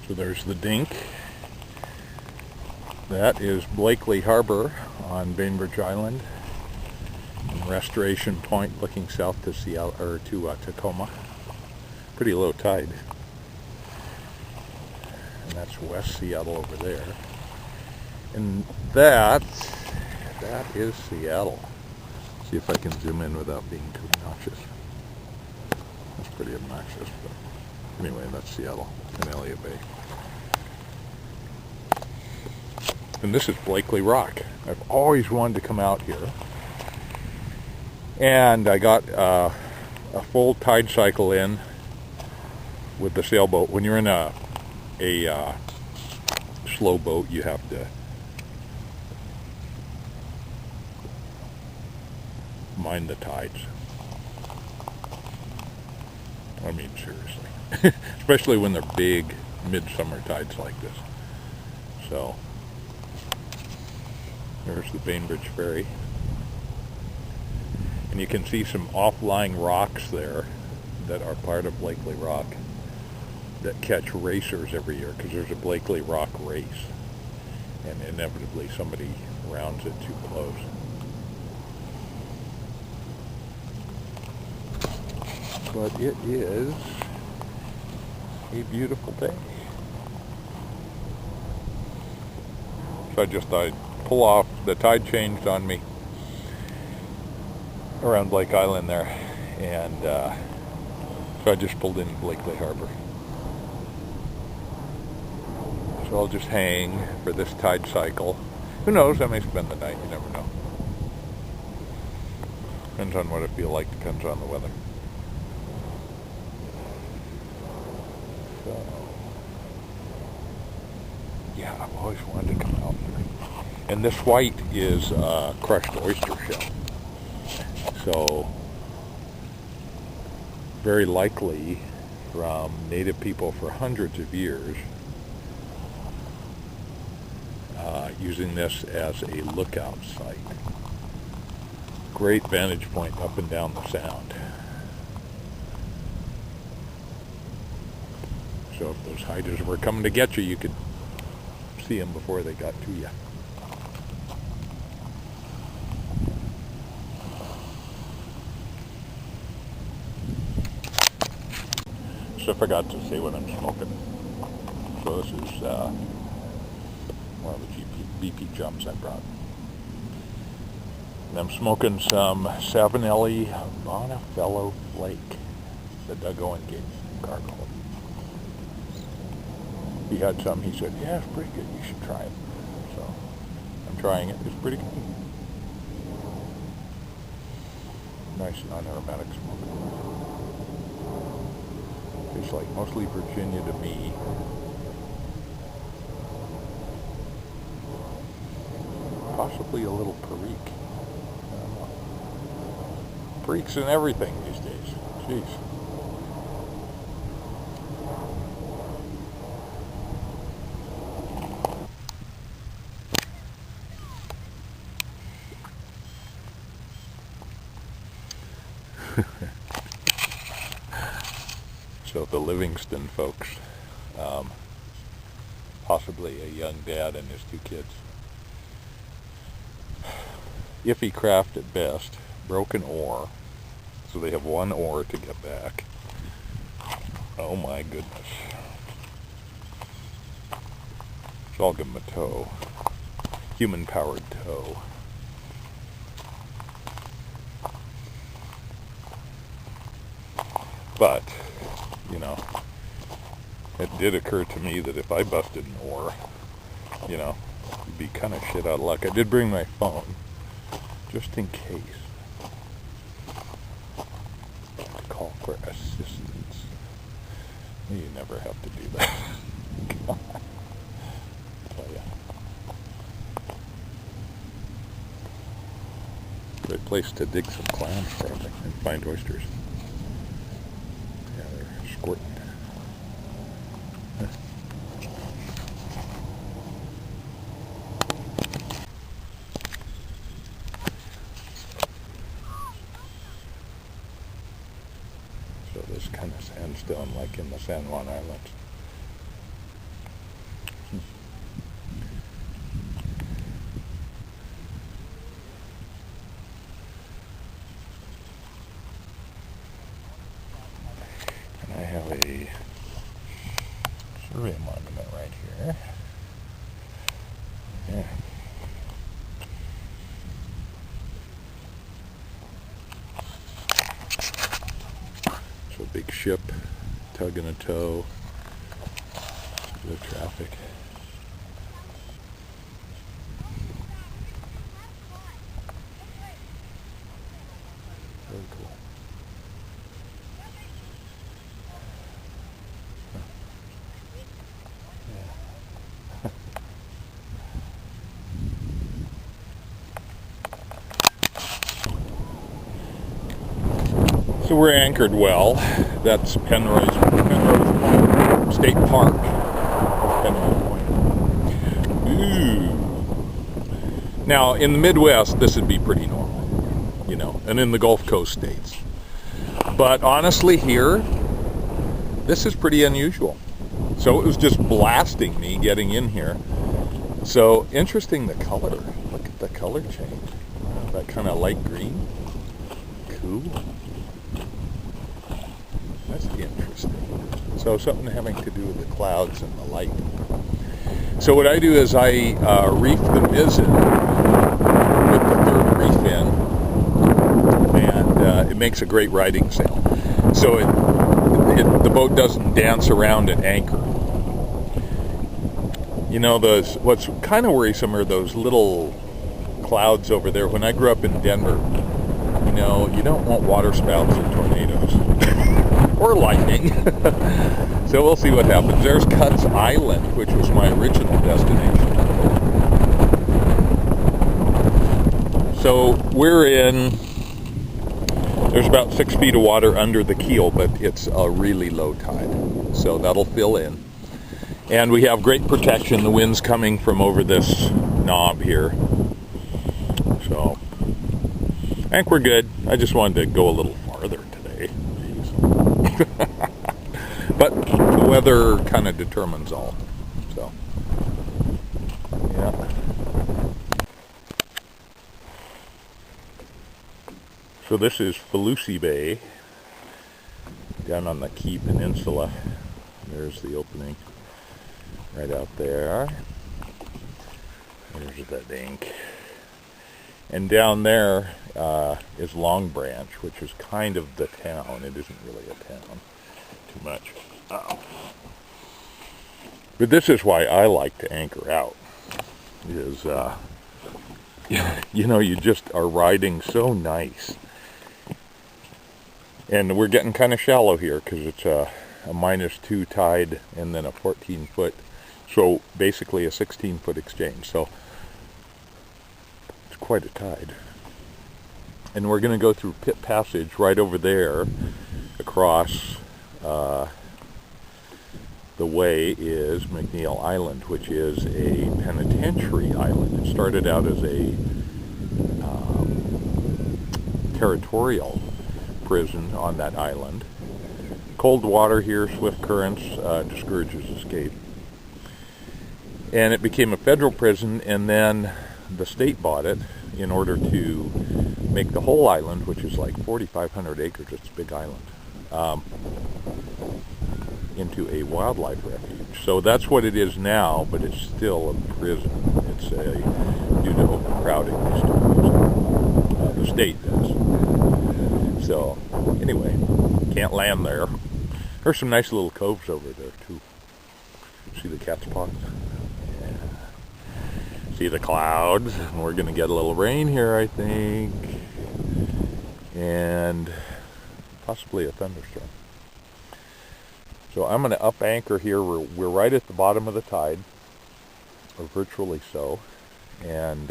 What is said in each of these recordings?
So there's the Dink. That is Blakely Harbor on Bainbridge Island, and Restoration Point looking south to Seattle, or to Tacoma. Pretty low tide. And that's West Seattle over there. And that is Seattle. See if I can zoom in without being too obnoxious. That's pretty obnoxious, but anyway, that's Seattle and Elliott Bay. And this is Blakely Rock. I've always wanted to come out here. And I got a full tide cycle in with the sailboat. When you're in a slow boat, you have to mind the tides. I mean, seriously. Especially when they're big midsummer tides like this. So, there's the Bainbridge Ferry. And you can see some off-lying rocks there that are part of Blakely Rock that catch racers every year, because there's a Blakely Rock race. And inevitably somebody rounds it too close. But it is a beautiful day. So I just thought I'd pull off. The tide changed on me around Blake Island there, and so I just pulled into Blakely Harbor. So I'll just hang for this tide cycle. Who knows, I may spend the night, you never know. Depends on what I feel like, depends on the weather. So, yeah, I've always wanted to come out here. And this white is crushed oyster shell. So, very likely from native people for hundreds of years, using this as a lookout site. Great vantage point up and down the sound. So if those hiders were coming to get you, you could see them before they got to you. So I forgot to say what I'm smoking. So this is one of the BP jumps I brought. And I'm smoking some Savinelli Montefello Flake that Doug Owen gave me from Cargo. He had some, he said, yeah, it's pretty good, you should try it. So I'm trying it, it's pretty good. Nice non-aromatic smoke. Tastes like mostly Virginia to me. Possibly a little Perique. I don't know. Perique's in everything these days. Jeez. So the Livingston folks, possibly a young dad and his two kids. Iffy craft at best, broken oar, so they have one oar to get back. Oh my goodness. So I'll give them a tow. Human-powered tow. But, you know, it did occur to me that if I busted an oar, you know, it'd be kind of shit out of luck. I did bring my phone, just in case. To call for assistance. You never have to do that. God. I tell ya. Great place to dig some clams, probably, and find oysters. Yeah, they're squirting. So this kind of sandstone, like in the San Juan Islands. a survey monument right here. Yeah. So big ship, tugging a tow, good traffic. Very cool. So we're anchored well. That's Penrose Point State Park. Canoe Point. Ooh. Now in the Midwest, this would be pretty normal, you know, and in the Gulf Coast states. But honestly, here, this is pretty unusual. So it was just blasting me getting in here. So interesting, the color. Look at the color change. That kind of light green. Cool. That's interesting. So something having to do with the clouds and the light. So what I do is I reef the mizzen with the third reef in, and it makes a great riding sail. So the boat doesn't dance around at anchor. You know, what's kind of worrisome are those little clouds over there. When I grew up in Denver, you know, you don't want water spouts and tornadoes. Or lightning. So we'll see what happens. There's Cutts Island, which was my original destination. So we're in, there's about 6 feet of water under the keel, but it's a really low tide. So that'll fill in. And we have great protection. The wind's coming from over this knob here. So I think we're good. I just wanted to go a little farther today. But the weather kind of determines all. So, yeah. So this is Falusi Bay, down on the Key Peninsula. There's the opening right out there. There's the dink. And down there is Long Branch, which is kind of the town. It isn't really a town too much. Uh-oh. But this is why I like to anchor out. Is you know, you just are riding so nice. And we're getting kind of shallow here because it's a -2 tide and then a 14-foot. So basically a 16-foot exchange. So quite a tide. And we're going to go through Pit Passage right over there. Across the way is McNeil Island, which is a penitentiary island. It started out as a territorial prison on that island. Cold water here, swift currents, discourages escape. And it became a federal prison, and then the state bought it in order to make the whole island, which is like 4,500 acres, it's a big island, into a wildlife refuge. So that's what it is now, but it's still a prison. It's due to overcrowding, the state does. So anyway, can't land there. There's some nice little coves over there too. See the cat's paws? See the clouds. We're going to get a little rain here, I think, and possibly a thunderstorm. So I'm going to up anchor here. We're right at the bottom of the tide, or virtually so, and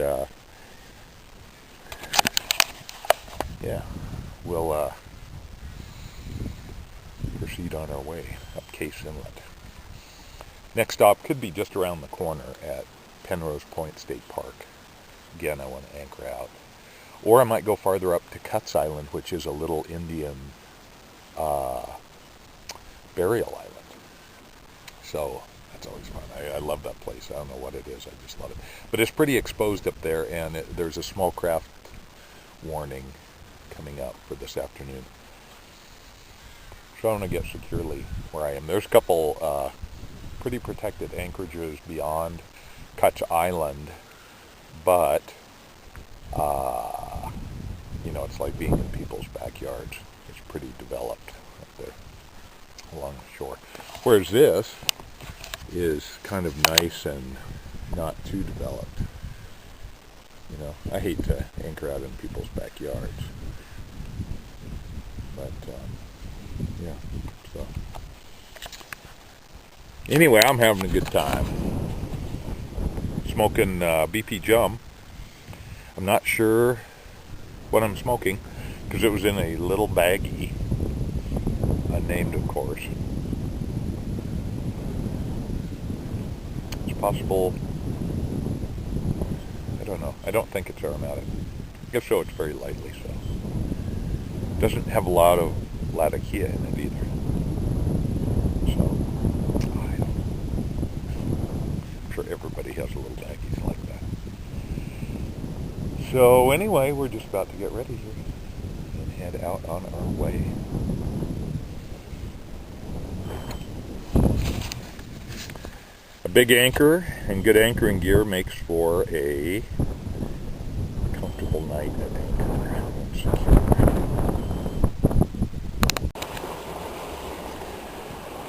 yeah, we'll proceed on our way up Case Inlet. Next stop could be just around the corner at Penrose Point State Park. Again, I want to anchor out. Or I might go farther up to Cutts Island, which is a little Indian burial island. So that's always fun. I love that place. I don't know what it is. I just love it. But it's pretty exposed up there, and there's a small craft warning coming up for this afternoon. So I'm going to get securely where I am. There's a couple pretty protected anchorages beyond Cutch Island, but you know, it's like being in people's backyards. It's pretty developed up there along the shore. Whereas this is kind of nice and not too developed. You know, I hate to anchor out in people's backyards. But, yeah, so. Anyway, I'm having a good time. Smoking BP Jum. I'm not sure what I'm smoking, because it was in a little baggie. Unnamed, of course. It's possible, I don't know. I don't think it's aromatic. If so, it's very lightly so. Doesn't have a lot of latakia in it either. So, I'm sure everybody has a little baggies like that. So anyway, we're just about to get ready here and head out on our way. A big anchor and good anchoring gear makes for a comfortable night at anchor and secure.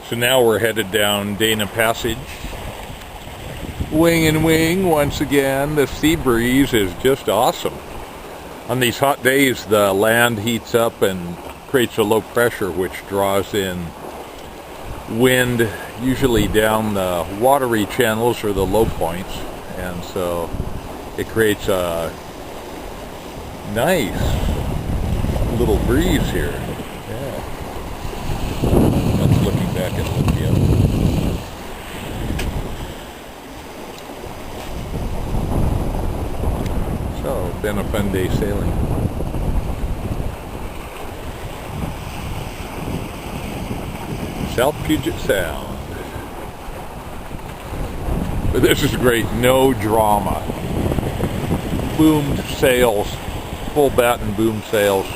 So now we're headed down Dana Passage. Wing and wing once again. The sea breeze is just awesome. On these hot days, the land heats up and creates a low pressure which draws in wind, usually down the watery channels or the low points, and so it creates a nice little breeze here. Yeah. That's looking back at Olympia. So, been a fun day sailing. South Puget Sound. But this is great, no drama. Boomed sails, full batten boom sails,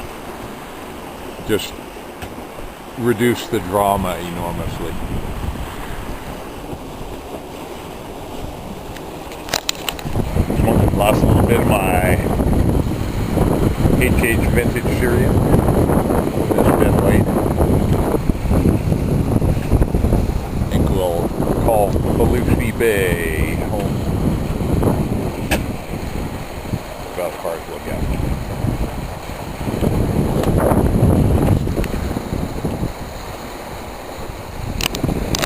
just reduce the drama enormously. Lost a little bit of my HH vintage Syrian. It's been waiting. I think we'll call Belushi Bay home. About as far as we'll get.